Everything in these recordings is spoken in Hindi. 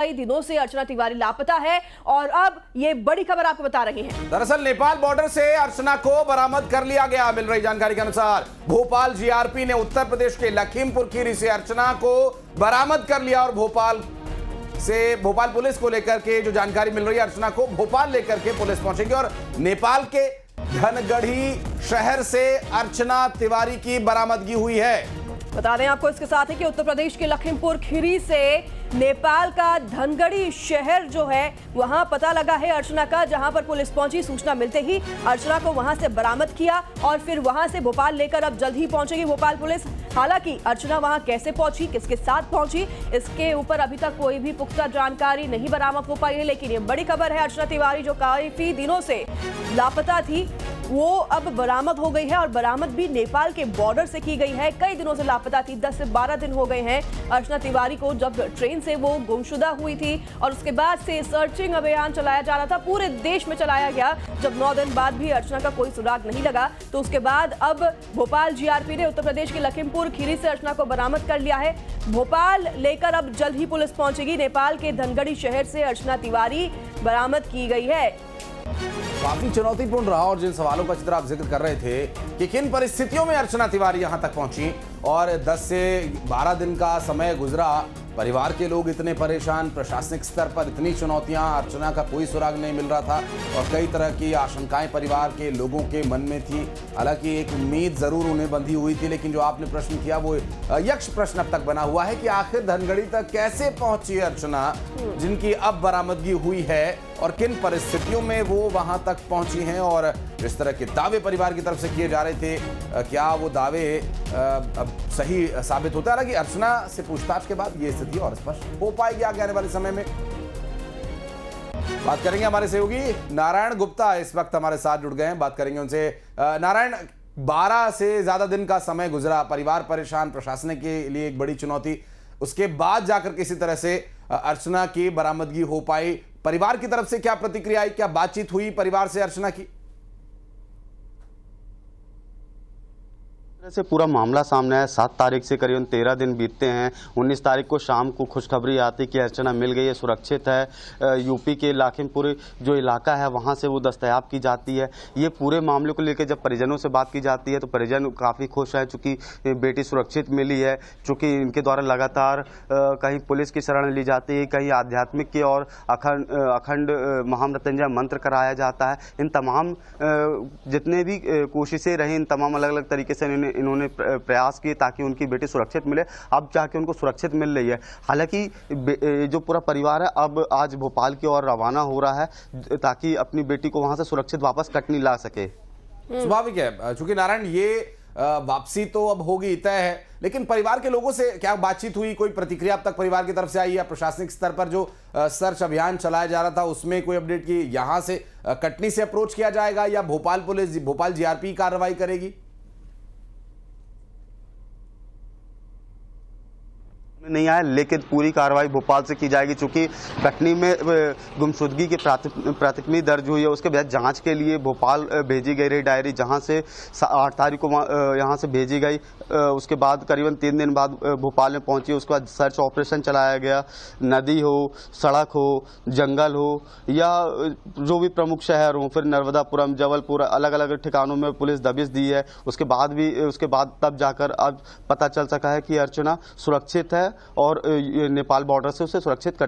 कई दिनों से अर्चना तिवारी लापता है और अब ये बड़ी खबर आपको बता रही हैं। दरअसल नेपाल बॉर्डर से अर्चना को बरामद कर लिया गया। मिल रही जानकारी के अनुसार भोपाल जीआरपी ने उत्तर प्रदेश के लखीमपुर खीरी से अर्चना को बरामद कर लिया और भोपाल पुलिस को लेकर के जो जानकारी मिल रही है, अर्चना को भोपाल लेकर के पुलिस पहुंचेगी और नेपाल के धनगढ़ी शहर से अर्चना तिवारी की बरामदगी हुई है। बता दें आपको इसके साथ ही कि उत्तर प्रदेश के लखीमपुर खीरी से नेपाल का धनगढ़ी शहर जो है वहां पता लगा है अर्चना का, जहां पर पुलिस पहुंची। सूचना मिलते ही अर्चना को वहां से बरामद किया और फिर वहां से भोपाल लेकर अब जल्द ही पहुंचेगी भोपाल पुलिस। हालांकि अर्चना वहां कैसे पहुंची, किसके साथ पहुंची, इसके ऊपर अभी तक कोई भी पुख्ता जानकारी नहीं बरामद हो पाई है। लेकिन ये बड़ी खबर है, अर्चना तिवारी जो काफी दिनों से लापता थी वो अब बरामद हो गई है और बरामद भी नेपाल के बॉर्डर से की गई है। कई दिनों से लापता थी, 10 से 12 दिन हो गए हैं अर्चना तिवारी को, जब ट्रेन से वो गुमशुदा हुई थी और उसके बाद से सर्चिंग अभियान चलाया जा रहा था, पूरे देश में चलाया गया। जब 9 दिन बाद भी अर्चना का कोई सुराग नहीं लगा तो उसके बाद अब भोपाल जीआरपी ने उत्तर प्रदेश के लखीमपुर खीरी से अर्चना को बरामद कर लिया है। भोपाल लेकर अब जल्द ही पुलिस पहुंचेगी। नेपाल के धनगढ़ी शहर से अर्चना तिवारी बरामद की गई है। काफी चुनौतीपूर्ण रहा और जिन सवालों का चित्र आप जिक्र कर रहे थे कि किन परिस्थितियों में अर्चना तिवारी यहां तक पहुंची और 10 से 12 दिन का समय गुजरा, परिवार के लोग इतने परेशान, प्रशासनिक स्तर पर इतनी चुनौतियां, अर्चना का कोई सुराग नहीं मिल रहा था और कई तरह की आशंकाएं परिवार के लोगों के मन में थी। हालांकि एक उम्मीद जरूर उन्हें बंधी हुई थी, लेकिन जो आपने प्रश्न किया वो यक्ष प्रश्न अब तक बना हुआ है कि आखिर धनगढ़ी तक कैसे पहुंची अर्चना, जिनकी अब बरामदगी हुई है और किन परिस्थितियों में वो वहां तक पहुंची हैं और जिस तरह के दावे परिवार की तरफ से किए जा रहे थे, क्या वो दावे अब सही साबित होता है। हालांकि अर्चना से पूछताछ के बाद ये स्थिति और स्पष्ट हो पाएगी आगे आने वाले समय में। बात करेंगे हमारे सहयोगी नारायण गुप्ता इस वक्त हमारे साथ जुड़ गए हैं, बात करेंगे उनसे। नारायण, 12 से ज्यादा दिन का समय गुजरा, परिवार परेशान, प्रशासन के लिए एक बड़ी चुनौती, उसके बाद जाकर किसी तरह से अर्चना की बरामदगी हो पाई। परिवार की तरफ से क्या प्रतिक्रिया आई, क्या बातचीत हुई परिवार से अर्चना की? से पूरा मामला सामने है। 7 तारीख से करीबन 13 दिन बीतते हैं। 19 तारीख को शाम को खुशखबरी आती कि अर्चना मिल गई है, सुरक्षित है। यूपी के लखीमपुर जो इलाका है वहां से वो दस्तयाब की जाती है। ये पूरे मामले को लेकर जब परिजनों से बात की जाती है तो परिजन काफ़ी खुश है, चूँकि बेटी सुरक्षित मिली है। चूँकि इनके द्वारा लगातार कहीं पुलिस की शरण ली जाती है, कहीं आध्यात्मिक की और अखंड महामृत्युंजय मंत्र कराया जाता है। इन तमाम जितने भी कोशिशें रही, इन तमाम अलग अलग तरीके से इन्होंने प्रयास किए ताकि उनकी बेटी सुरक्षित मिले। अब जाके उनको सुरक्षित मिल रही है। हालांकि जो पूरा परिवार है अब आज भोपाल की ओर रवाना हो रहा है ताकि अपनी बेटी को वहां से सुरक्षित वापस कटनी ला सके। स्वाभाविक है, चूंकि नारायण ये वापसी तो अब होगी तय है, लेकिन परिवार के लोगों से क्या बातचीत हुई, कोई प्रतिक्रिया अब तक परिवार की तरफ से आई या प्रशासनिक स्तर पर जो सर्च अभियान चलाया जा रहा था उसमें कोई अपडेट की, यहां से कटनी से अप्रोच किया जाएगा या भोपाल जीआरपी कार्रवाई करेगी? नहीं आया, लेकिन पूरी कार्रवाई भोपाल से की जाएगी। चूंकि कटनी में गुमशुदगी की प्राथमिकी दर्ज हुई है, उसके बाद जांच के लिए भोपाल भेजी गई रही डायरी, जहां से 8 तारीख को यहां से भेजी गई। उसके बाद करीबन 3 दिन बाद भोपाल में पहुंची। उसके बाद सर्च ऑपरेशन चलाया गया। नदी हो, सड़क हो, जंगल हो या जो भी प्रमुख शहर हो, फिर नर्मदापुरम, जबलपुर, अलग अलग ठिकानों में पुलिस दबिश दी है। उसके बाद तब जाकर अब पता चल सका है कि अर्चना सुरक्षित है और नेपाल बॉर्डर से उसे सुरक्षित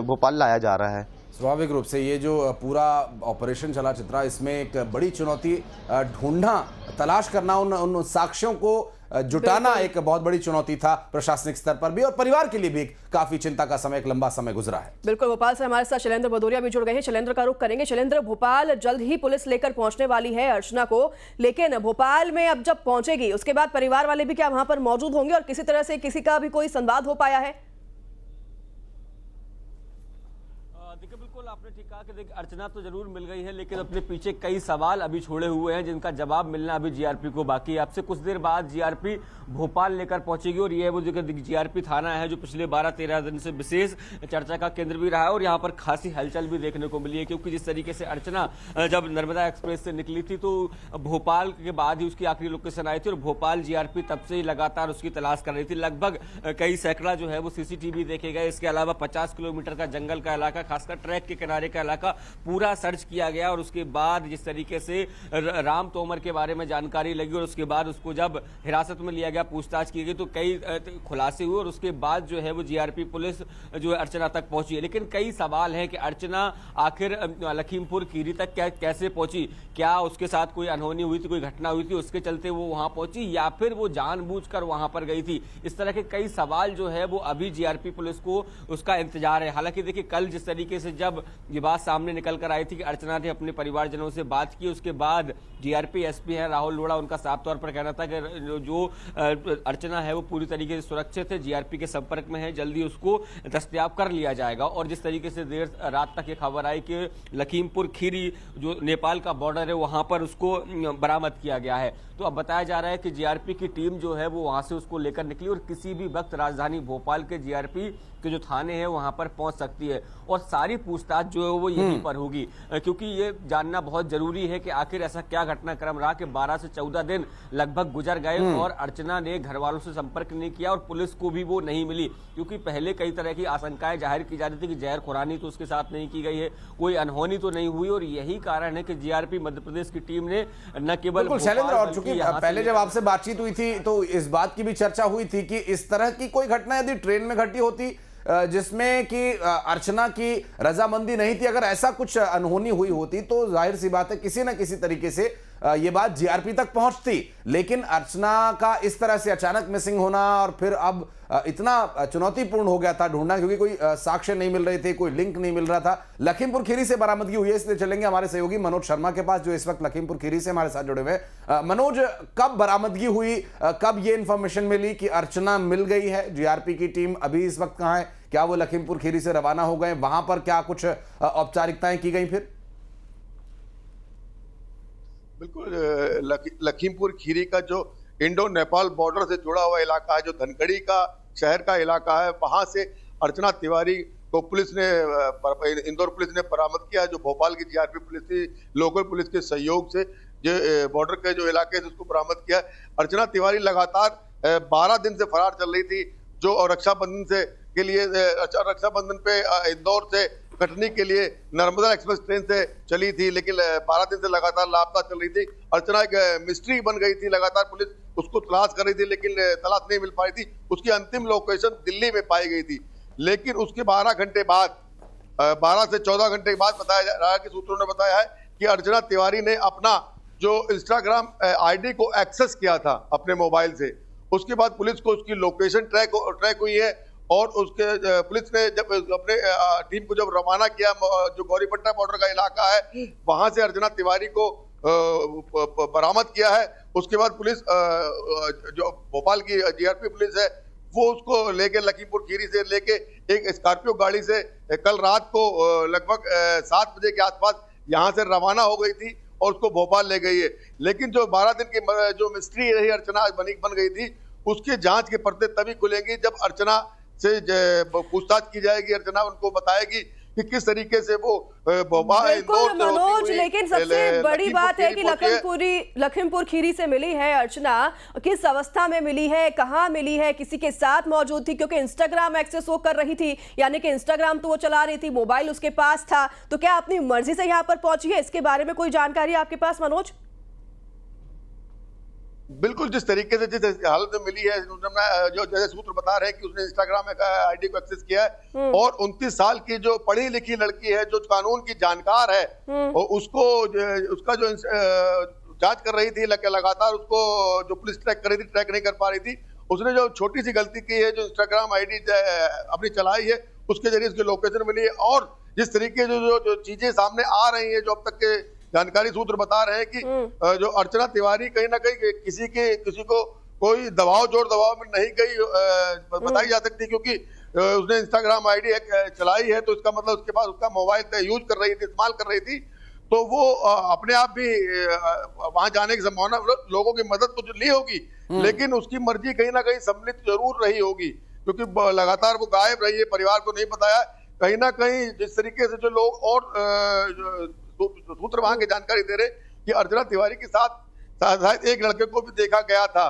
भोपाल लाया जा रहा है। स्वाभाविक रूप से ये जो पूरा ऑपरेशन चला चित्रा, इसमें एक बड़ी चुनौती ढूंढना, तलाश करना, उन साक्ष्यों को जुटाना एक बहुत बड़ी चुनौती था प्रशासनिक स्तर पर भी और परिवार के लिए भी काफी चिंता का समय, एक लंबा समय गुजरा है। बिल्कुल, भोपाल से हमारे साथ शैलेंद्र भदौरिया भी जुड़ गए हैं। शैलेंद्र का रुख करेंगे। शैलेंद्र, भोपाल जल्द ही पुलिस लेकर पहुंचने वाली है अर्चना को, लेकिन भोपाल में अब जब पहुंचेगी उसके बाद परिवार वाले भी क्या वहां पर मौजूद होंगे और किसी तरह से किसी का भी कोई संवाद हो पाया है? देखिए बिल्कुल आपने ठीक कहा कि देखिए अर्चना तो जरूर मिल गई है, लेकिन अपने पीछे कई सवाल अभी छोड़े हुए हैं जिनका जवाब मिलना अभी जीआरपी को बाकी है। आपसे कुछ देर बाद जीआरपी भोपाल लेकर पहुंचेगी और ये वो जो जीआरपी थाना है जो पिछले 12-13 दिन से विशेष चर्चा का केंद्र भी रहा है और यहाँ पर खासी हलचल भी देखने को मिली है, क्योंकि जिस तरीके से अर्चना जब नर्मदा एक्सप्रेस से निकली थी तो भोपाल के बाद ही उसकी आखिरी लोकेशन आई थी और भोपाल जीआरपी तब से ही लगातार उसकी तलाश कर रही थी। लगभग कई सैकड़ा जो है वो सीसीटीवी देखे गए, इसके अलावा 50 किलोमीटर का जंगल का इलाका, खासकर ट्रैक के किनारे का इलाका पूरा सर्च किया गया और उसके बाद जिस तरीके से राम तोमर के बारे में जानकारी लगी और उसके बाद उसको जब हिरासत में लिया गया, पूछताछ की गई तो कई खुलासे हुए और उसके बाद जो है वो जीआरपी पुलिस जो है अर्चना तक पहुंची है। लेकिन कई सवाल हैं कि अर्चना आखिर लखीमपुर खीरी तक कैसे पहुंची, क्या उसके साथ कोई अनहोनी हुई थी, कोई घटना हुई थी उसके चलते वो वहां पहुंची या फिर वो जानबूझकर वहां पर गई थी। इस तरह के कई सवाल जो है वो अभी जीआरपी पुलिस को उसका इंतजार है। हालांकि देखिए कल जिस तरीके से जब ये बात सामने निकल कर आई थी कि अर्चना ने अपने परिवारजनों से बात की, उसके बाद जीआरपी एसपी हैं राहुल लोढ़ा, उनका साफ तौर पर कहना था कि जो अर्चना है वो पूरी तरीके से सुरक्षित है, जीआरपी के संपर्क में है, जल्दी उसको दस्तयाब कर लिया जाएगा। और जिस तरीके से देर रात तक ये खबर आई कि लखीमपुर खीरी जो नेपाल का बॉर्डर है वहां पर उसको बरामद किया गया है, तो अब बताया जा रहा है कि जीआरपी की टीम जो है वो वहां से उसको लेकर निकली और किसी भी वक्त राजधानी भोपाल के जीआरपी के जो थाने हैं वहां पर पहुंच सकती है और सारी पूछताछ जो है वो यहीं पर होगी, क्योंकि ये जानना बहुत जरूरी है कि आखिर ऐसा क्या घटनाक्रम रहा कि 12 से 14 दिन लगभग गुजर गए और अर्चना ने घर वालों से संपर्क नहीं किया और पुलिस को भी वो नहीं मिली, क्योंकि पहले कई तरह की आशंकाएं जाहिर की जा रही थी कि जहर खुरानी तो उसके साथ नहीं की गई है, कोई अनहोनी तो नहीं हुई और यही कारण है कि जीआरपी मध्य प्रदेश की टीम ने न केवल शैलेंद्र, और चूंकि पहले जब आपसे बातचीत हुई थी तो इस बात की भी चर्चा हुई थी कि इस तरह की कोई घटना यदि ट्रेन में घटी होती जिसमें कि अर्चना की रजामंदी नहीं थी, अगर ऐसा कुछ अनहोनी हुई होती तो जाहिर सी बात है किसी ना किसी तरीके से ये बात जीआरपी तक पहुंचती। लेकिन अर्चना का इस तरह से अचानक मिसिंग होना और फिर अब इतना चुनौतीपूर्ण हो गया था ढूंढना, क्योंकि कोई साक्ष्य नहीं मिल रहे थे, कोई लिंक नहीं मिल रहा था। लखीमपुर खीरी से बरामदगी हुई है, इसलिए चलेंगे हमारे सहयोगी मनोज शर्मा के पास जो इस वक्त लखीमपुर खीरी से हमारे साथ जुड़े हुए हैं। मनोज, कब बरामदगी हुई, कब ये इंफॉर्मेशन मिली कि अर्चना मिल गई है? जीआरपी की टीम अभी इस वक्त कहां है? क्या वो लखीमपुर खीरी से रवाना हो गए? वहां पर क्या कुछ औपचारिकताएं की गई? फिर बिल्कुल, लखीमपुर खीरी का जो इंडो नेपाल बॉर्डर से जुड़ा हुआ इलाका है, जो धनखड़ी का शहर का इलाका है, वहां से अर्चना तिवारी को पुलिस ने, इंदौर पुलिस ने बरामद किया है, जो भोपाल की जीआरपी पुलिस थी लोकल पुलिस के सहयोग से जो बॉर्डर के जो इलाके से उसको बरामद किया। अर्चना तिवारी लगातार 12 दिन से फरार चल रही थी, जो रक्षाबंधन से के लिए रक्षाबंधन पे इंदौर से कटनी के लिए नर्मदा एक्सप्रेस ट्रेन से चली थी, लेकिन 12 दिन से लगातार लापता चल रही थी। अर्चना एक मिस्ट्री बन गई थी, लगातार पुलिस उसको तलाश कर रही थी लेकिन तलाश नहीं मिल पाई थी। उसकी अंतिम लोकेशन दिल्ली में पाई गई थी, लेकिन उसके 12 घंटे बाद 12 से 14 घंटे के बाद बताया जा रहा है कि सूत्रों ने बताया है कि अर्चना तिवारी ने अपना जो इंस्टाग्राम आईडी को एक्सेस किया था अपने मोबाइल से, उसके बाद पुलिस को उसकी लोकेशन ट्रैक हुई है और उसके पुलिस ने जब अपने टीम को जब रवाना किया, जो गौरीपट्टा बॉर्डर का इलाका है वहां से अर्चना तिवारी को बरामद किया है। उसके बाद पुलिस जो भोपाल की जीआरपी पुलिस है वो उसको लेके लखीमपुर खीरी से लेके एक स्कॉर्पियो गाड़ी से कल रात को लगभग 7 बजे के आसपास यहाँ से रवाना हो गई थी और उसको भोपाल ले गई है। लेकिन जो 12 दिन की जो मिस्ट्री रही अर्चना बन गई थी, उसके जांच के पर्दे तभी खुलेंगे जब अर्चना से पूछताछ की जाएगी। अर्चना उनको बताएगी कि किस तरीके से वो भोपाल मनोज, लेकिन सबसे बड़ी बात है कि लखीमपुर खीरी से मिली है अर्चना, किस अवस्था में मिली है, कहां मिली है, किसी के साथ मौजूद थी? क्योंकि इंस्टाग्राम एक्सेस वो कर रही थी, यानी कि इंस्टाग्राम तो वो चला रही थी, मोबाइल उसके पास था, तो क्या अपनी मर्जी से यहां पर पहुंची है? इसके बारे में कोई जानकारी आपके पास मनोज? बिल्कुल, जिस तरीके से जिस हालत में मिली है, जो जैसे सूत्र बता रहे हैं कि उसने इंस्टाग्राम आईडी को एक्सेस किया है और 29 साल की जो पढ़ी लिखी लड़की है, जो कानून की जानकार है, और उसका जो जांच कर रही थी लगातार, उसको जो पुलिस ट्रैक कर रही थी, ट्रैक नहीं कर पा रही थी। उसने जो छोटी सी गलती की है, जो इंस्टाग्राम आईडी अपनी चलाई है, उसके जरिए उसकी लोकेशन मिली है और जिस तरीके जो चीजें सामने आ रही है, जो अब तक के जानकारी सूत्र बता रहे हैं कि जो अर्चना तिवारी कहीं ना कहीं किसी को कोई दबाव में नहीं गई बताई जा सकती, क्योंकि उसने इंस्टाग्राम आईडी चलाई है, तो इसका मतलब उसके पास उसका मोबाइल यूज कर रही थी, इस्तेमाल कर रही थी, तो वो अपने आप भी वहां जाने की संभावना, लोगों की मदद तो ली होगी, लेकिन उसकी मर्जी कहीं ना कहीं सम्मिलित जरूर रही होगी, क्योंकि लगातार वो गायब रही है, परिवार को नहीं बताया। कहीं ना कहीं जिस तरीके से जो लोग और सूत्र वहां की जानकारी दे रहे कि अर्चना तिवारी के साथ शायद एक लड़के को भी देखा गया था।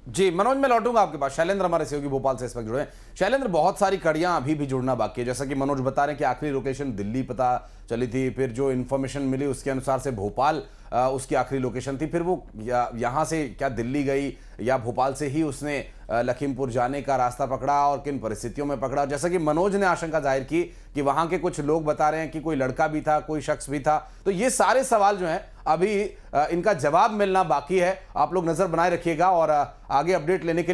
जी मनोज, मैं लौटूंगा आपके पास। शैलेंद्र हमारे सहयोगी भोपाल से इस वक्त जुड़े हैं। शैलेंद्र, बहुत सारी कड़ियां अभी भी जुड़ना बाकी है, जैसा कि मनोज बता रहे हैं कि आखिरी लोकेशन दिल्ली पता चली थी, फिर जो इन्फॉर्मेशन मिली उसके अनुसार से भोपाल उसकी आखिरी लोकेशन थी, फिर वो यहाँ से क्या दिल्ली गई या भोपाल से ही उसने लखीमपुर जाने का रास्ता पकड़ा और किन परिस्थितियों में पकड़ा। जैसा कि मनोज ने आशंका जाहिर की कि वहां के कुछ लोग बता रहे हैं कि कोई लड़का भी था, कोई शख्स भी था, तो ये सारे सवाल जो हैं अभी इनका जवाब मिलना बाकी है। आप लोग नजर बनाए रखिएगा और आगे अपडेट लेने के लिए